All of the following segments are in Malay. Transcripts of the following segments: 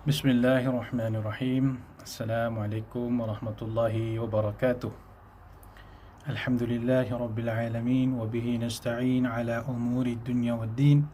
Bismillahirrahmanirrahim. Assalamualaikum warahmatullahi wabarakatuh. Alhamdulillahi rabbil alamin wa bihi nasta'in ala umuri dunya waddin.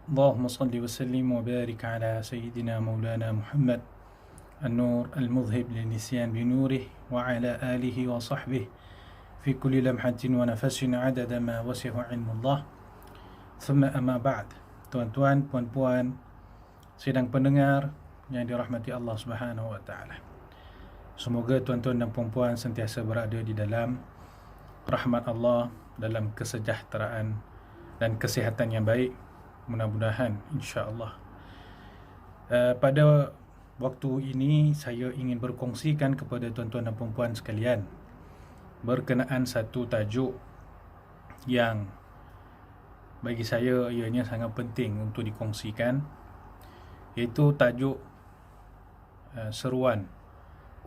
Allahumma salli wa sallim wa barik ala sayyidina maulana Muhammad an-nur al-mudhhib lin-nisyan bi nurih wa ala alihi wa sahbihi fi kulli lamhatin wa nafasin adada ma wasi'a ilmullah. Thumma amma ba'd. Tuan-tuan, puan-puan, sidang pendengar yang dirahmati Allah Subhanahu wa taala. Semoga tuan-tuan dan puan-puan sentiasa berada di dalam rahmat Allah, dalam kesejahteraan dan kesihatan yang baik. Mudah-mudahan insya-Allah. Pada waktu ini saya ingin berkongsikan kepada tuan-tuan dan puan-puan sekalian berkenaan satu tajuk yang bagi saya ianya sangat penting untuk dikongsikan, iaitu tajuk seruan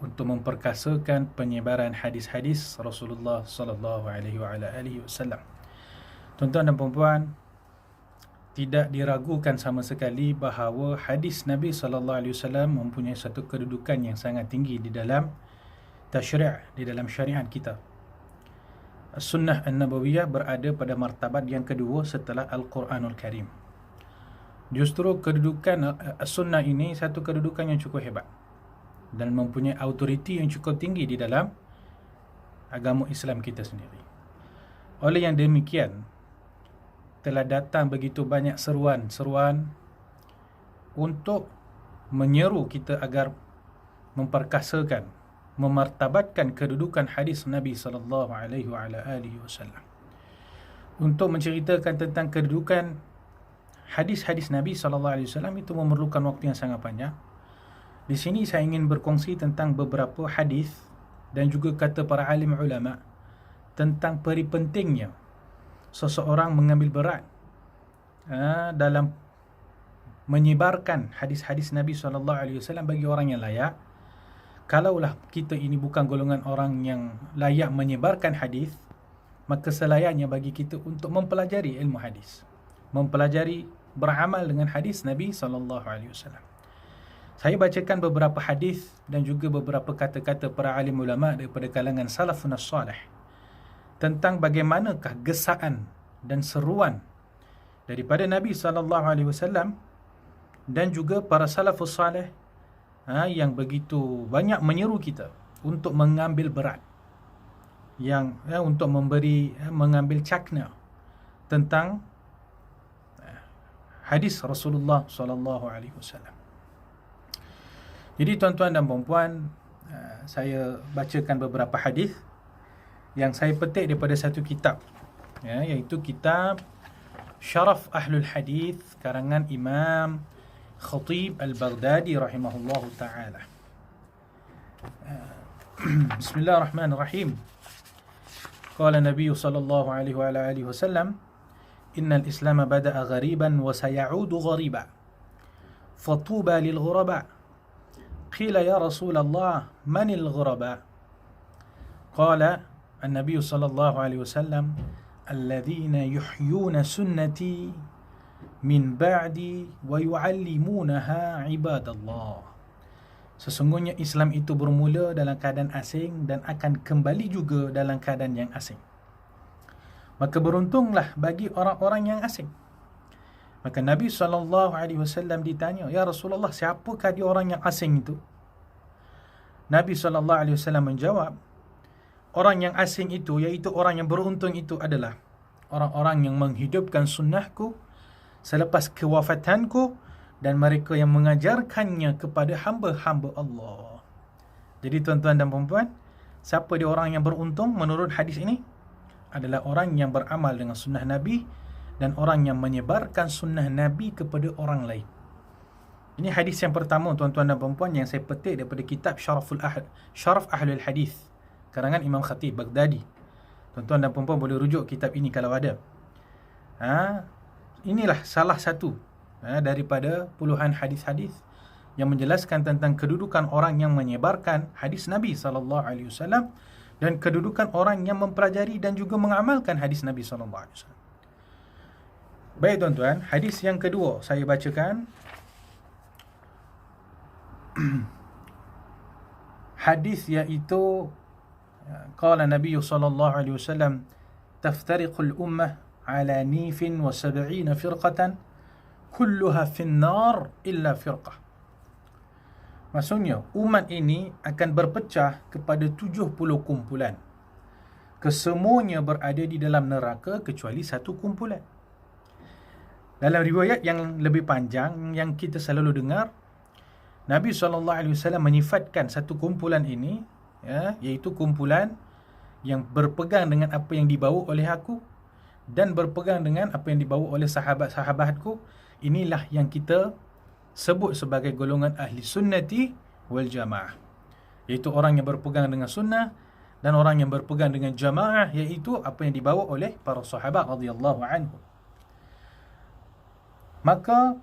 untuk memperkasakan penyebaran hadis-hadis Rasulullah sallallahu alaihi wasallam. Tuan-tuan dan puan-puan, tidak diragukan sama sekali bahawa hadis Nabi sallallahu alaihi wasallam mempunyai satu kedudukan yang sangat tinggi di dalam tasyri', di dalam syariat kita. Sunnah An-Nabawiyah berada pada martabat yang kedua setelah Al-Quranul Karim. Justru kedudukan sunnah ini satu kedudukan yang cukup hebat dan mempunyai autoriti yang cukup tinggi di dalam agama Islam kita sendiri. Oleh yang demikian, telah datang begitu banyak seruan-seruan untuk menyeru kita agar memperkasakan, memartabatkan kedudukan hadis Nabi sallallahu alaihi wasallam. Untuk menceritakan tentang kedudukan hadis-hadis Nabi SAW itu memerlukan waktu yang sangat panjang. Di sini saya ingin berkongsi tentang beberapa hadis dan juga kata para alim ulama tentang pentingnya seseorang mengambil berat dalam menyebarkan hadis-hadis Nabi SAW bagi orang yang layak. Kalaulah kita ini bukan golongan orang yang layak menyebarkan hadis, maka selayaknya bagi kita untuk mempelajari ilmu hadis, mempelajari, beramal dengan hadis Nabi SAW. Saya bacakan beberapa hadis dan juga beberapa kata-kata para alim ulama daripada kalangan salafun as-salih tentang bagaimanakah gesaan dan seruan daripada Nabi SAW dan juga para salafus salih yang begitu banyak menyeru kita untuk mengambil berat, yang untuk mengambil cakna tentang hadis Rasulullah SAW. Jadi tuan-tuan dan puan-puan, saya bacakan beberapa hadis yang saya petik daripada satu kitab, iaitu kitab Syaraf Ahlul Hadis karangan Imam Khatib Al-Baghdadi rahimahullahu ta'ala. Bismillahirrahmanirrahim. Qala Nabi sallallahu alaihi wa alihi wasallam, innal Islam bada'a ghariban wa sayaudu ghariban. Fatuba lil ghuraba. Qila ya Rasulullah, manil ghuraba? Qala an-Nabi sallallahu alaihi wasallam, alladhina yuhyuna sunnati min ba'di wa yu'allimunaha ibadallah. Sesungguhnya Islam itu bermula dalam keadaan asing dan akan kembali juga dalam keadaan yang asing. Maka beruntunglah bagi orang-orang yang asing. Maka Nabi SAW ditanya, ya Rasulullah, siapakah dia orang yang asing itu? Nabi SAW menjawab, orang yang asing itu, iaitu orang yang beruntung itu adalah orang-orang yang menghidupkan sunnahku selepas kewafatanku dan mereka yang mengajarkannya kepada hamba-hamba Allah. Jadi tuan-tuan dan puan-puan, siapa dia orang yang beruntung menurut hadis ini? Adalah orang yang beramal dengan sunnah Nabi dan orang yang menyebarkan sunnah Nabi kepada orang lain. Ini hadis yang pertama tuan-tuan dan puan-puan yang saya petik daripada kitab Syaraf Ahlul Hadis karangan Imam Khatib Baghdadi. Tuan-tuan dan puan-puan boleh rujuk kitab ini kalau ada. Inilah salah satu daripada puluhan hadis-hadis yang menjelaskan tentang kedudukan orang yang menyebarkan hadis Nabi SAW dan kedudukan orang yang mempelajari dan juga mengamalkan hadis Nabi SAW. Baik tuan-tuan, hadis yang kedua saya bacakan hadis iaitu qala Nabi sallallahu alaihi wasallam taftariqul ummah ala nifin wa 70 firqatan kulluha finnar illa firqah. Maksudnya umat ini akan berpecah kepada 70 kumpulan. Kesemuanya berada di dalam neraka kecuali satu kumpulan. Dalam riwayat yang lebih panjang yang kita selalu dengar, Nabi SAW menyifatkan satu kumpulan ini, iaitu kumpulan yang berpegang dengan apa yang dibawa oleh aku dan berpegang dengan apa yang dibawa oleh sahabat-sahabatku. Inilah yang kita sebut sebagai golongan ahli sunnati wal jamaah, iaitu orang yang berpegang dengan sunnah dan orang yang berpegang dengan jamaah, iaitu apa yang dibawa oleh para sahabat radhiyallahu anhum. Maka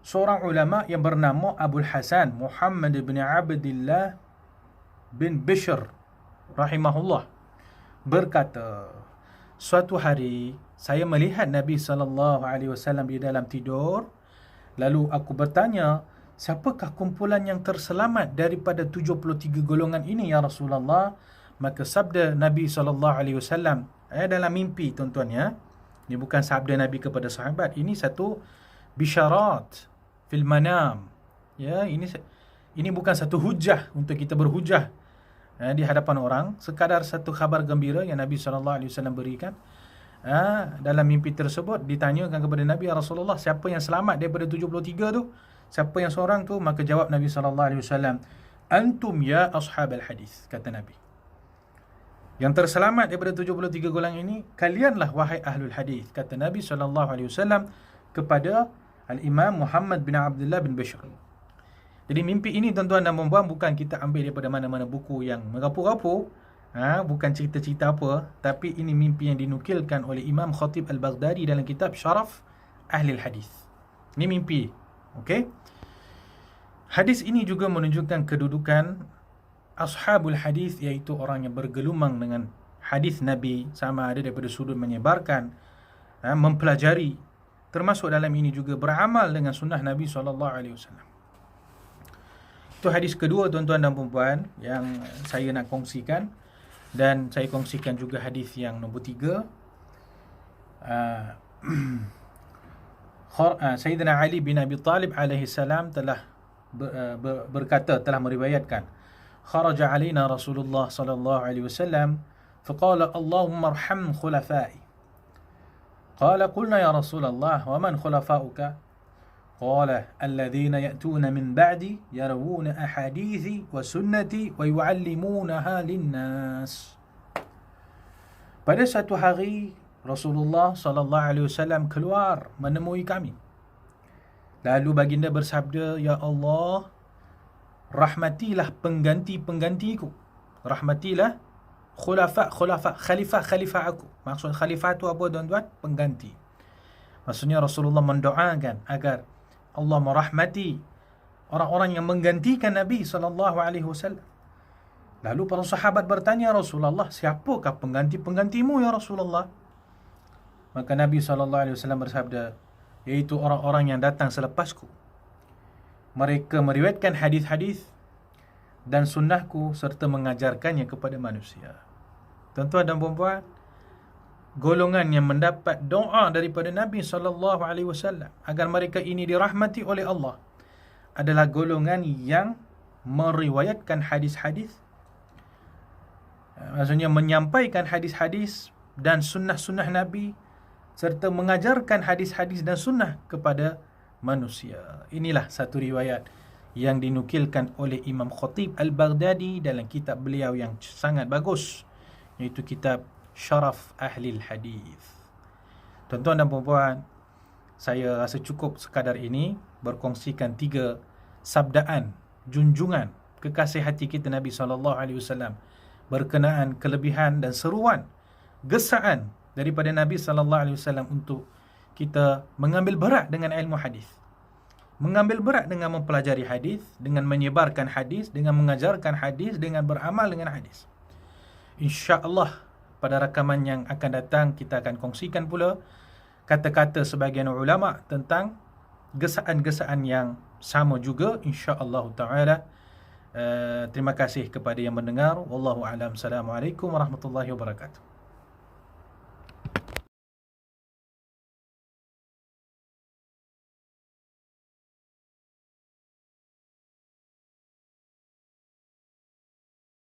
seorang ulama yang bernama Abu Hasan Muhammad bin Abdullah bin Bishr rahimahullah berkata, suatu hari saya melihat Nabi SAW di dalam tidur. Lalu aku bertanya, siapakah kumpulan yang terselamat daripada 73 golongan ini ya Rasulullah? Maka sabda Nabi SAW dalam mimpi, tuan-tuan ya. Ini bukan sabda Nabi kepada sahabat. Ini satu bisyarat fil manam. Ya, ini bukan satu hujah untuk kita berhujah di hadapan orang. Sekadar satu khabar gembira yang Nabi SAW berikan. Dalam mimpi tersebut ditanyakan kepada Nabi, ya Rasulullah, siapa yang selamat daripada 73 tu? Siapa yang seorang tu? Maka jawab Nabi SAW, antum ya ashabal hadis, kata Nabi. Yang terselamat daripada 73 golongan ini, kalianlah wahai ahlul hadis, kata Nabi SAW kepada Al-Imam Muhammad bin Abdullah bin Bishr. Jadi mimpi ini, tuan-tuan dan puan-puan, bukan kita ambil daripada mana-mana buku yang merapu-rapu, bukan cerita-cerita apa, tapi ini mimpi yang dinukilkan oleh Imam Khatib Al-Baghdadi dalam kitab Syaraf Ahli Hadis. Ini mimpi. Okey. Hadis ini juga menunjukkan kedudukan ashabul hadis, iaitu orang yang bergelumang dengan hadis Nabi, sama ada daripada sudut menyebarkan, mempelajari, termasuk dalam ini juga beramal dengan sunnah Nabi SAW. Itu hadis kedua, tuan-tuan dan puan-puan, yang saya nak kongsikan. Dan saya kongsikan juga hadis yang nombor 3. Sayyidina Ali bin Abi Talib alaihi salam telah berkata, telah meriwayatkan, kharaja alaina Rasulullah sallallahu alaihi wasallam faqala Allahumma arham khulafai. Qala qulna ya Rasulullah wa man khulafauka? Qala alladhina ya'tuna min ba'di yarawuna ahadithi wa sunnati wa yu'allimunaha linnas. Pada satu hari Rasulullah sallallahu alaihi wasallam keluar menemui kami. Lalu baginda bersabda, ya Allah, rahmatilah pengganti-penggantiku. Rahmatilah khalifah aku. Maksud khalifah itu apa, tuan-tuan? Pengganti. Maksudnya Rasulullah mendoakan agar Allah merahmati orang-orang yang menggantikan Nabi SAW. Lalu para sahabat bertanya, Rasulullah, siapakah pengganti-penggantimu ya Rasulullah? Maka Nabi SAW bersabda, yaitu orang-orang yang datang selepasku. Mereka meriwayatkan hadis-hadis dan sunnahku serta mengajarkannya kepada manusia. Tuan-tuan dan puan-puan, golongan yang mendapat doa daripada Nabi SAW agar mereka ini dirahmati oleh Allah adalah golongan yang meriwayatkan hadis-hadis, maksudnya menyampaikan hadis-hadis dan sunnah-sunnah Nabi serta mengajarkan hadis-hadis dan sunnah kepada manusia. Inilah satu riwayat yang dinukilkan oleh Imam Khatib Al-Baghdadi dalam kitab beliau yang sangat bagus, iaitu kitab Syaraf Ahli Hadis. Tuan-tuan dan puan-puan, saya rasa cukup sekadar ini berkongsikan 3 sabdaan junjungan kekasih hati kita Nabi SAW berkenaan kelebihan dan seruan, gesaan daripada Nabi SAW untuk kita mengambil berat dengan ilmu hadis, mengambil berat dengan mempelajari hadis, dengan menyebarkan hadis, dengan mengajarkan hadis, dengan beramal dengan hadis. InsyaAllah pada rakaman yang akan datang kita akan kongsikan pula kata-kata sebahagian ulama tentang gesaan-gesaan yang sama juga insya-Allah taala. Terima kasih kepada yang mendengar. Wallahu a'lam. Assalamualaikum warahmatullahi wabarakatuh.